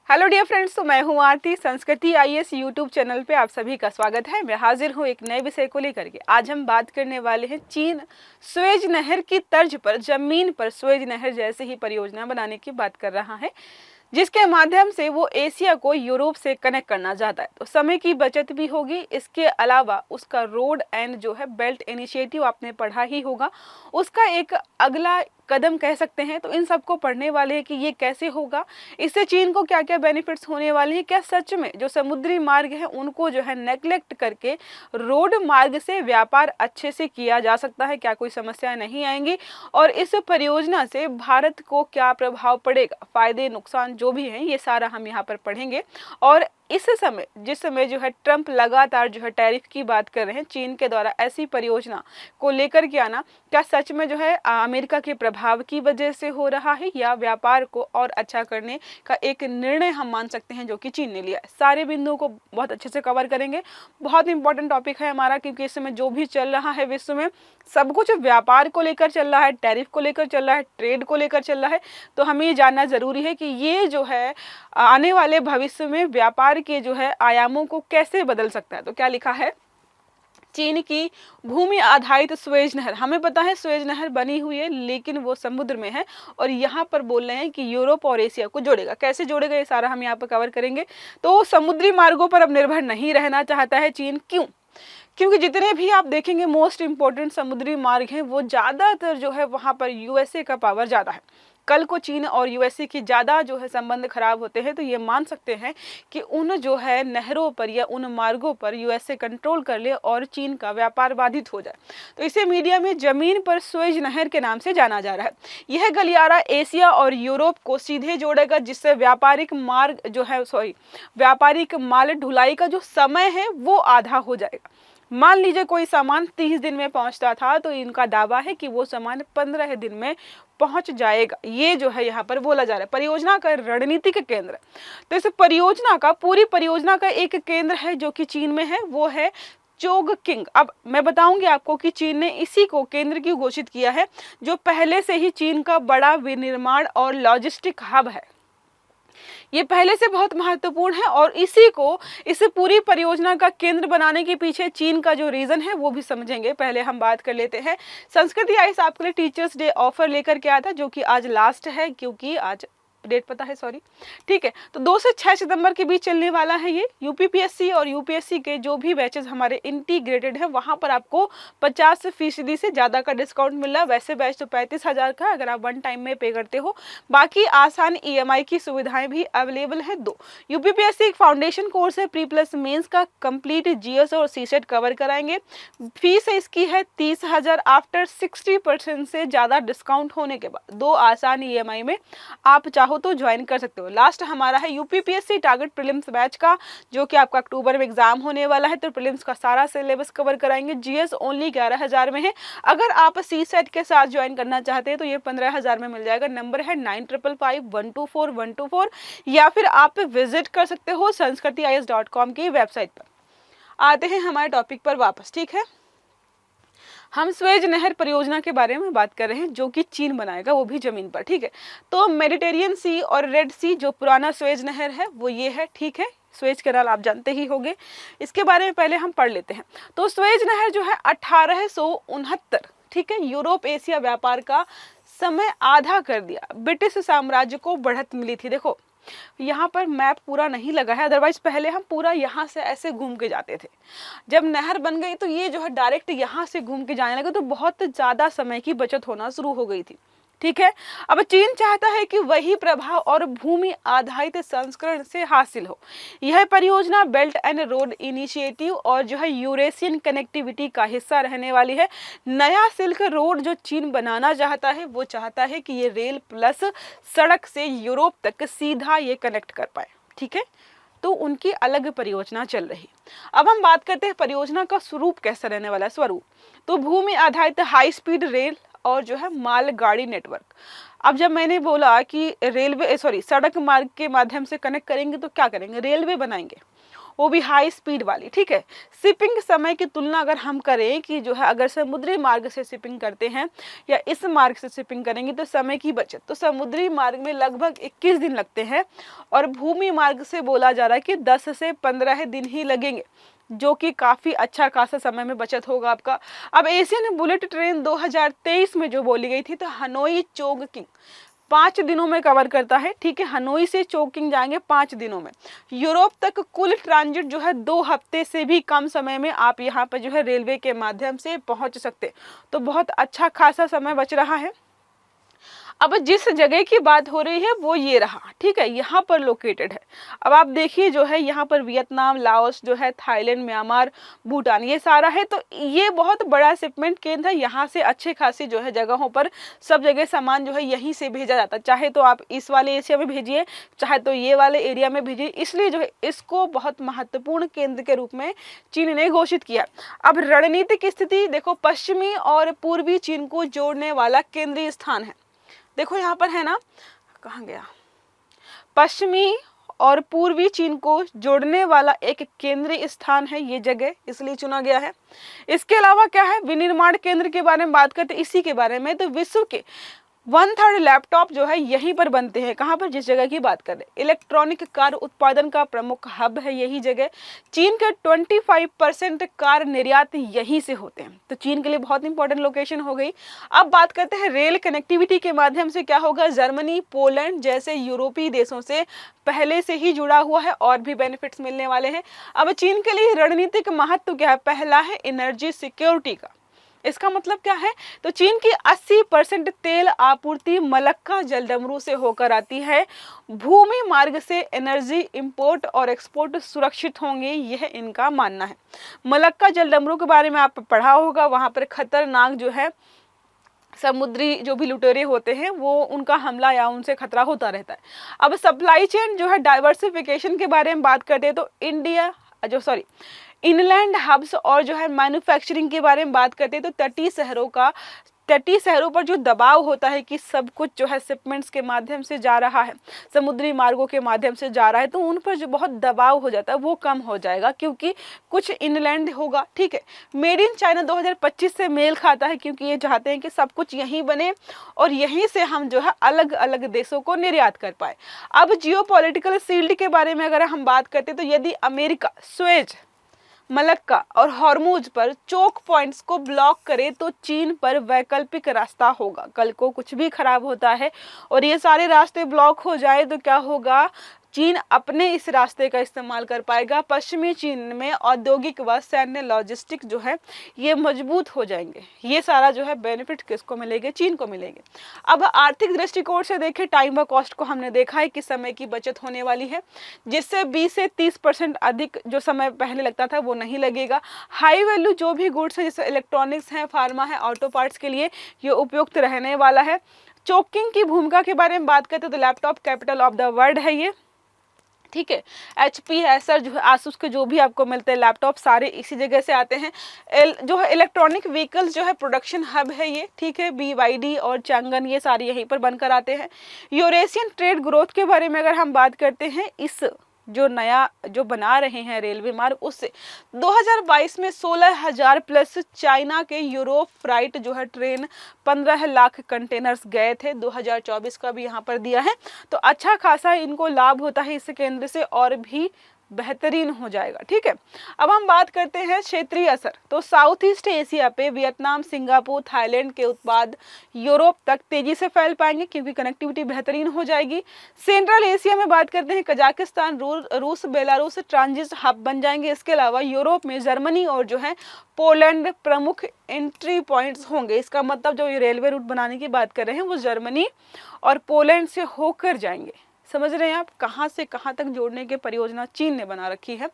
Hello dear friends, तो मैं हूं आरती। संस्कृति आईएएस यूट्यूब चैनल पे आप सभी का स्वागत है। मैं हाजिर हूं एक नए विषय को लेकर के। आज हम बात करने वाले हैं चीन सुएज नहर की तर्ज पर जमीन पर सुएज नहर जैसे ही परियोजना बनाने की बात कर रहा है, जिसके माध्यम से वो एशिया को यूरोप से कनेक्ट करना चाहता है। तो समय की बचत भी होगी। इसके अलावा उसका रोड एंड जो है बेल्ट इनिशिएटिव आपने पढ़ा ही होगा, उसका एक अगला कदम कह सकते हैं। तो इन सबको पढ़ने वाले हैं कि ये कैसे होगा, इससे चीन को क्या क्या बेनिफिट्स होने वाले हैं, क्या सच में जो समुद्री मार्ग है उनको जो है नेग्लेक्ट करके रोड मार्ग से व्यापार अच्छे से किया जा सकता है, क्या कोई समस्याएं नहीं आएंगी, और इस परियोजना से भारत को क्या प्रभाव पड़ेगा, फायदे नुकसान जो भी हैं ये सारा हम यहाँ पर पढ़ेंगे। और इस समय जिस समय जो है ट्रंप लगातार जो है टैरिफ की बात कर रहे हैं, चीन के द्वारा ऐसी परियोजना को लेकर के आना क्या सच में जो है अमेरिका के प्रभाव की वजह से हो रहा है या व्यापार को और अच्छा करने का एक निर्णय हम मान सकते हैं जो कि चीन ने लिया है। सारे बिंदुओं को बहुत अच्छे से कवर करेंगे। बहुत इंपॉर्टेंट टॉपिक है हमारा, क्योंकि इस समय जो भी चल रहा है विश्व में सब कुछ व्यापार को लेकर चल रहा है, टैरिफ को लेकर चल रहा है, ट्रेड को लेकर चल रहा है। तो हमें ये जानना जरूरी है कि ये जो है आने वाले भविष्य में व्यापार के जो है आयामों को कैसे बदल सकता है। तो क्या लिखा है, चीन की भूमि आधारित सुएज नहर। हमें पता है सुएज नहर बनी हुई है, लेकिन वो समुद्र में है और यहाँ पर बोल रहे हैं कि यूरोप और एशिया को जोड़ेगा। कैसे जोड़ेगा ये सारा हम यहाँ पर कवर करेंगे। तो समुद्री मार्गों पर अब निर्भर नहीं रहना चाहता है चीन। क्यों? क्योंकि जितने भी आप देखेंगे मोस्ट इंपॉर्टेंट समुद्री मार्ग हैं वो ज़्यादातर जो है वहाँ पर यूएसए का पावर ज़्यादा है। कल को चीन और यूएसए की ज़्यादा जो है संबंध खराब होते हैं तो ये मान सकते हैं कि उन जो है नहरों पर या उन मार्गों पर यूएसए कंट्रोल कर ले और चीन का व्यापार बाधित हो जाए। तो इसे मीडिया में जमीन पर सुएज नहर के नाम से जाना जा रहा है। यह गलियारा एशिया और यूरोप को सीधे जोड़ेगा, जिससे व्यापारिक माल ढुलाई का जो समय है वो आधा हो जाएगा। मान लीजिए कोई सामान 30 दिन में पहुंचता था, तो इनका दावा है कि वो सामान 15 दिन में पहुंच जाएगा। ये जो है यहाँ पर बोला जा रहा है। परियोजना का रणनीतिक केंद्र, तो इस परियोजना का पूरी परियोजना का एक केंद्र है जो कि चीन में है, वो है चोंगकिंग। अब मैं बताऊंगी आपको कि चीन ने इसी को केंद्र क्यों घोषित किया है, जो पहले से ही चीन का बड़ा विनिर्माण और लॉजिस्टिक हब है। ये पहले से बहुत महत्वपूर्ण है और इसी को इस पूरी परियोजना का केंद्र बनाने के पीछे चीन का जो रीजन है वो भी समझेंगे। पहले हम बात कर लेते हैं, संस्कृति आईएएस आपके लिए टीचर्स डे ऑफर लेकर के आया था, जो कि आज लास्ट है, क्योंकि आज डेट पता है, सॉरी, ठीक है। तो 2 से 6 सितंबर के बीच चलने वाला है ये। यूपीपीएससी और यूपीएससी के जो भी बैचेस हमारे इंटीग्रेटेड है वहां पर आपको 50% से ज़्यादा का डिस्काउंट मिल रहा है। वैसे बैच तो 35,000 का अगर आप वन टाइम में पे करते हो। बाकी आसान ईएमआई की सुविधाएं भी अवेलेबल है। 2 यूपीपीएससी एक फाउंडेशन कोर्स है, प्री प्लस मेंस का कंप्लीट जीएस और सीसेट कवर कराएंगे। फीस इसकी है 30,000 आफ्टर 60% से ज़्यादा डिस्काउंट होने के बाद। 2 आसान ईएमआई में आप चाहो तो ज्वाइन कर सकते हो। लास्ट हमारा है यूपीपीएससी टारगेट प्रीलिम्स बैच का, जो कि आपका अक्टूबर में एग्जाम होने वाला है। तो प्रीलिम्स का सारा सिलेबस कवर कराएंगे। जीएस ओनली 11,000 में है। अगर आप सी सेट के साथ ज्वाइन करना चाहते हैं तो ये 15,000 में मिल जाएगा। नंबर है 9555124124, या फिर आप विजिट कर सकते हो sanskritiyes.com की वेबसाइट पर। आते हैं हमारे टॉपिक पर वापस, ठीक है। हम सुएज नहर परियोजना के बारे में बात कर रहे हैं, जो कि चीन बनाएगा, वो भी जमीन पर, ठीक है। तो मेडिटेरियन सी और रेड सी जो पुराना सुएज नहर है वो ये है, ठीक है। सुएज कैनाल आप जानते ही होंगे, इसके बारे में पहले हम पढ़ लेते हैं। तो सुएज नहर जो है 1869, ठीक है, यूरोप एशिया व्यापार का समय आधा कर दिया। ब्रिटिश साम्राज्य को बढ़त मिली थी। देखो यहाँ पर मैप पूरा नहीं लगा है, अदरवाइज पहले हम पूरा यहाँ से ऐसे घूम के जाते थे। जब नहर बन गई तो ये जो है डायरेक्ट यहाँ से घूम के जाने लगे, तो बहुत ज़्यादा समय की बचत होना शुरू हो गई थी, ठीक है। अब चीन चाहता है कि वही प्रभाव और भूमि आधारित संस्करण से हासिल हो। यह परियोजना बेल्ट एंड रोड इनिशिएटिव और जो है यूरेशियन कनेक्टिविटी का हिस्सा रहने वाली है। नया सिल्क रोड जो चीन बनाना चाहता है वो चाहता है कि ये रेल प्लस सड़क से यूरोप तक सीधा ये कनेक्ट कर पाए, ठीक है। तो उनकी अलग परियोजना चल रही। अब हम बात करते हैं परियोजना का स्वरूप कैसा रहने वाला है। स्वरूप तो भूमि आधारित हाई स्पीड रेल और जो है माल गाड़ी नेटवर्क। अब जब मैंने बोला कि सड़क मार्ग के माध्यम से कनेक्ट करेंगे तो क्या करेंगे, रेलवे बनाएंगे। वो भी हाई स्पीड वाली, ठीक है। शिपिंग समय की तुलना अगर हम करें कि जो है अगर समुद्री मार्ग से शिपिंग करते हैं या इस मार्ग से शिपिंग करेंगे तो समय की बचत, तो समुद्री मार्ग में लगभग 21 दिन लगते हैं और भूमि मार्ग से बोला जा रहा है कि 10 से 15 दिन ही लगेंगे, जो कि काफ़ी अच्छा खासा समय में बचत होगा आपका। अब एशियन बुलेट ट्रेन 2023 में जो बोली गई थी तो हनोई चोंगकिंग 5 दिनों में कवर करता है, ठीक है। हनोई से चोंगकिंग जाएंगे 5 दिनों में। यूरोप तक कुल ट्रांजिट जो है 2 हफ्ते से भी कम समय में आप यहाँ पर जो है रेलवे के माध्यम से पहुँच सकते, तो बहुत अच्छा खासा समय बच रहा है। अब जिस जगह की बात हो रही है वो ये रहा, ठीक है, यहाँ पर लोकेटेड है। अब आप देखिए जो है यहाँ पर वियतनाम, लाओस जो है, थाईलैंड, म्यांमार, भूटान, ये सारा है। तो ये बहुत बड़ा शिपमेंट केंद्र है। यहाँ से अच्छे खासी जो है जगहों पर सब जगह सामान जो है यहीं से भेजा जाता है। चाहे तो आप इस वाले एशिया में भेजिए, चाहे तो ये वाले एरिया में भेजिए। इसलिए जो है इसको बहुत महत्वपूर्ण केंद्र के रूप में चीन ने घोषित किया। अब रणनीतिक स्थिति देखो, पश्चिमी और पूर्वी चीन को जोड़ने वाला केंद्रीय स्थान है। देखो यहाँ पर है ना, कहाँ गया, पश्चिमी और पूर्वी चीन को जोड़ने वाला एक केंद्रीय स्थान है ये जगह, इसलिए चुना गया है। इसके अलावा क्या है, विनिर्माण केंद्र के बारे में बात करते हैं इसी के बारे में, तो विश्व के 1/3 लैपटॉप जो है यहीं पर बनते हैं। कहाँ पर, जिस जगह की बात कर रहे हैं, इलेक्ट्रॉनिक कार उत्पादन का प्रमुख हब है यही जगह। चीन के 25% कार निर्यात यहीं से होते हैं, तो चीन के लिए बहुत इंपॉर्टेंट लोकेशन हो गई। अब बात करते हैं रेल कनेक्टिविटी के माध्यम से क्या होगा। जर्मनी, पोलैंड जैसे यूरोपीय देशों से पहले से ही जुड़ा हुआ है और भी बेनिफिट्स मिलने वाले हैं। अब चीन के लिए रणनीतिक महत्व क्या है, पहला है एनर्जी सिक्योरिटी का। इसका मतलब क्या है, तो चीन की 80% तेल आपूर्ति मलक्का जलडमरू से होकर आती है। भूमि मार्ग से एनर्जी इंपोर्ट और एक्सपोर्ट सुरक्षित होंगे, यह इनका मानना है। मलक्का जलडमरू के बारे में आप पढ़ा होगा, वहां पर खतरनाक जो है समुद्री जो भी लुटेरे होते हैं वो उनका हमला या उनसे खतरा होता रहता है। अब सप्लाई चेन जो है डाइवर्सिफिकेशन के बारे में बात करते हैं तो इनलैंड हब्स और जो है मैन्युफैक्चरिंग के बारे में बात करते हैं तो तटीय शहरों पर जो दबाव होता है कि सब कुछ जो है शिपमेंट्स के माध्यम से जा रहा है, समुद्री मार्गों के माध्यम से जा रहा है, तो उन पर जो बहुत दबाव हो जाता है वो कम हो जाएगा क्योंकि कुछ इनलैंड होगा, ठीक है। मेड इन चाइना 2025 से मेल खाता है क्योंकि ये चाहते हैं कि सब कुछ यहीं बने और यहीं से हम जो है अलग अलग देशों को निर्यात कर पाए। अब जियोपॉलिटिकल शील्ड के बारे में अगर हम बात करते तो यदि अमेरिका स्वेज, मलक्का और हॉर्मुज पर चोक पॉइंट्स को ब्लॉक करे तो चीन पर वैकल्पिक रास्ता होगा। कल को कुछ भी खराब होता है और ये सारे रास्ते ब्लॉक हो जाए तो क्या होगा, चीन अपने इस रास्ते का इस्तेमाल कर पाएगा। पश्चिमी चीन में औद्योगिक व सैन्य लॉजिस्टिक जो है ये मजबूत हो जाएंगे। ये सारा जो है बेनिफिट किसको मिलेंगे, चीन को मिलेंगे। अब आर्थिक दृष्टिकोण से देखें, टाइम व कॉस्ट को हमने देखा है कि समय की बचत होने वाली है, जिससे 20 से 30% अधिक जो समय पहले लगता था वो नहीं लगेगा। हाई वैल्यू जो भी गुड्स है जैसे इलेक्ट्रॉनिक्स है, फार्मा है, ऑटो पार्ट्स के लिए ये उपयुक्त रहने वाला है। चोकिंग की भूमिका के बारे में बात करते तो laptop capital of the world है ये, ठीक है। HP, एसर जो है, आसूस के जो भी आपको मिलते हैं लैपटॉप सारे इसी जगह से आते हैं। जो है इलेक्ट्रॉनिक व्हीकल्स जो है प्रोडक्शन हब है ये, ठीक है। BYD और चंगन ये सारे यहीं पर बनकर आते हैं। यूरेशियन ट्रेड ग्रोथ के बारे में अगर हम बात करते हैं, इस जो नया जो बना रहे हैं रेलवे मार्ग उससे 2022 में 16,000 प्लस चाइना के यूरोप फ्राइट जो है ट्रेन 15 लाख कंटेनर्स गए थे। 2024 का भी यहाँ पर दिया है, तो अच्छा खासा इनको लाभ होता है इस केंद्र से और भी बेहतरीन हो जाएगा, ठीक है। अब हम बात करते हैं क्षेत्रीय असर, तो साउथ ईस्ट एशिया पे वियतनाम, सिंगापुर, थाईलैंड के उत्पाद यूरोप तक तेजी से फैल पाएंगे क्योंकि कनेक्टिविटी बेहतरीन हो जाएगी। सेंट्रल एशिया में बात करते हैं, कजाकिस्तान, रूस, बेलारूस ट्रांजिट हब बन जाएंगे। इसके अलावा यूरोप में जर्मनी और जो है पोलैंड प्रमुख एंट्री पॉइंट्स होंगे। इसका मतलब जो रेलवे रूट बनाने की बात कर रहे हैं वो जर्मनी और पोलैंड से होकर जाएंगे। समझ रहे हैं आप, कहाँ से कहाँ तक जोड़ने की परियोजना चीन ने बना रखी है।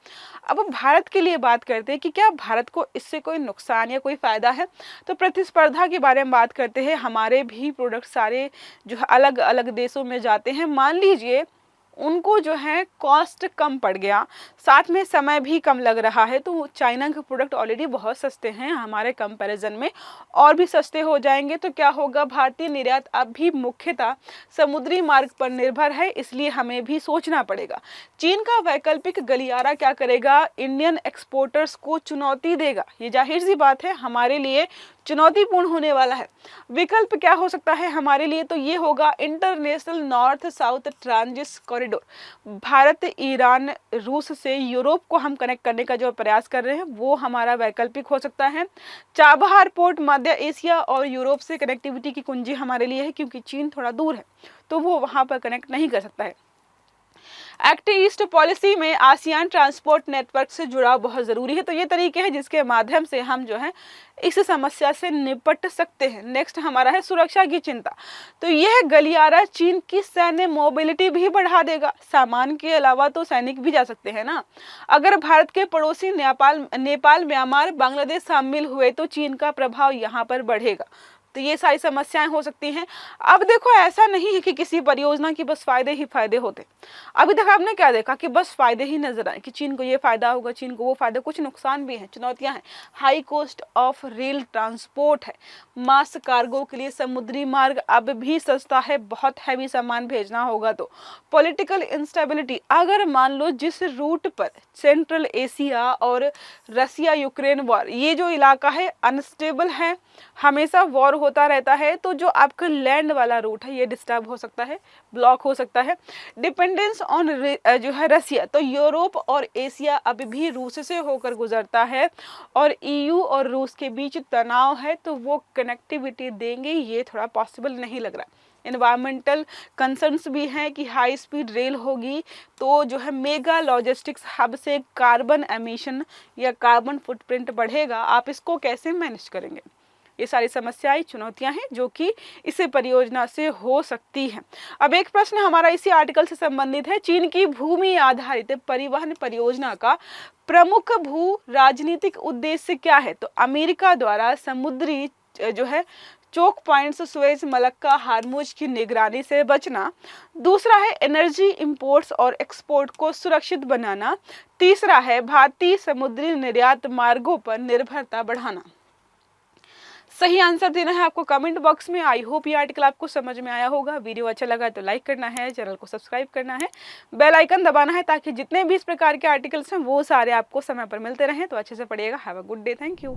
अब भारत के लिए बात करते हैं कि क्या भारत को इससे कोई नुकसान या कोई फायदा है, तो प्रतिस्पर्धा के बारे में बात करते हैं। हमारे भी प्रोडक्ट सारे जो है अलग अलग देशों में जाते हैं। मान लीजिए उनको जो है कॉस्ट कम पड़ गया, साथ में समय भी कम लग रहा है। तो चाइना के प्रोडक्ट ऑलरेडी बहुत सस्ते हैं, हमारे कंपैरिजन में और भी सस्ते हो जाएंगे। तो क्या होगा, भारतीय निर्यात अब भी मुख्यतः समुद्री मार्ग पर निर्भर है, इसलिए हमें भी सोचना पड़ेगा। चीन का वैकल्पिक गलियारा क्या करेगा, इंडियन एक्सपोर्टर्स को चुनौती देगा। ये जाहिर सी बात है, हमारे लिए चुनौतीपूर्ण होने वाला है। विकल्प क्या हो सकता है हमारे लिए, तो ये होगा international north south transit corridor. Bharat, Iran, रूस से यूरोप को हम कनेक्ट करने का जो प्रयास कर रहे हैं वो हमारा वैकल्पिक हो सकता है। चाबहार पोर्ट मध्य एशिया और यूरोप से कनेक्टिविटी की कुंजी हमारे लिए है, क्योंकि चीन थोड़ा दूर है तो वो वहां पर कनेक्ट नहीं कर सकता है। एक्ट ईस्ट पॉलिसी में आसियान ट्रांसपोर्ट नेटवर्क से जुड़ाव बहुत जरूरी है। तो ये तरीके हैं जिसके माध्यम से हम जो है इस समस्या से निपट सकते हैं। नेक्स्ट हमारा है सुरक्षा की चिंता। तो यह गलियारा चीन की सैन्य मोबिलिटी भी बढ़ा देगा। सामान के अलावा तो सैनिक भी जा सकते हैं ना। अगर भारत के पड़ोसी नेपाल, म्यांमार, बांग्लादेश शामिल हुए तो चीन का प्रभाव यहाँ पर बढ़ेगा। तो ये सारी समस्याएं हो सकती हैं। अब देखो, ऐसा नहीं है कि किसी परियोजना की बस फायदे ही फायदे होते। अभी तक आपने क्या देखा कि बस फायदे ही नजर आए कि चीन को ये फायदा होगा, चीन को वो फायदा। कुछ नुकसान भी हैं, चुनौतियां हैं। High cost of rail transport है, मास कार्गो के लिए समुद्री मार्ग अब भी सस्ता है, बहुत हैवी सामान भेजना होगा तो। पॉलिटिकल इंस्टेबिलिटी, अगर मान लो जिस रूट पर सेंट्रल एशिया और रसिया यूक्रेन वॉर, ये जो इलाका है अनस्टेबल है, हमेशा वॉर होता रहता है, तो जो आपका लैंड वाला रूट है ये डिस्टर्ब हो सकता है, ब्लॉक हो सकता है। डिपेंडेंस ऑन जो है रसिया, तो यूरोप और एशिया अभी भी रूस से होकर गुजरता है और ईयू और रूस के बीच तनाव है, तो वो कनेक्टिविटी देंगे, ये थोड़ा पॉसिबल नहीं लग रहा। एनवायरमेंटल कंसर्न्स भी हैं कि हाई स्पीड रेल होगी तो जो है मेगा लॉजिस्टिक्स हब से कार्बन एमिशन या कार्बन फुटप्रिंट बढ़ेगा, आप इसको कैसे मैनेज करेंगे। ये सारी समस्याएं, चुनौतियां हैं जो कि इस परियोजना से हो सकती हैं। अब एक प्रश्न हमारा इसी आर्टिकल से संबंधित है। चीन की भूमि आधारित परिवहन परियोजना का प्रमुख भू राजनीतिक उद्देश्य क्या है, तो अमेरिका द्वारा समुद्री जो है choke points, Suez, Malacca, Hormuz की निगरानी से बचना। दूसरा है एनर्जी इंपोर्ट्स और एक्सपोर्ट को सुरक्षित बनाना। तीसरा है भारतीय समुद्री निर्यात मार्गों पर निर्भरता बढ़ाना। सही आंसर देना है आपको कमेंट बॉक्स में। आई होप ये आर्टिकल आपको समझ में आया होगा। वीडियो अच्छा लगा तो लाइक करना है, चैनल को सब्सक्राइब करना है, बेल आइकन दबाना है ताकि जितने भी इस प्रकार के आर्टिकल्स हैं वो सारे आपको समय पर मिलते रहें। तो अच्छे से पढ़िएगा। Have a good day. Thank you.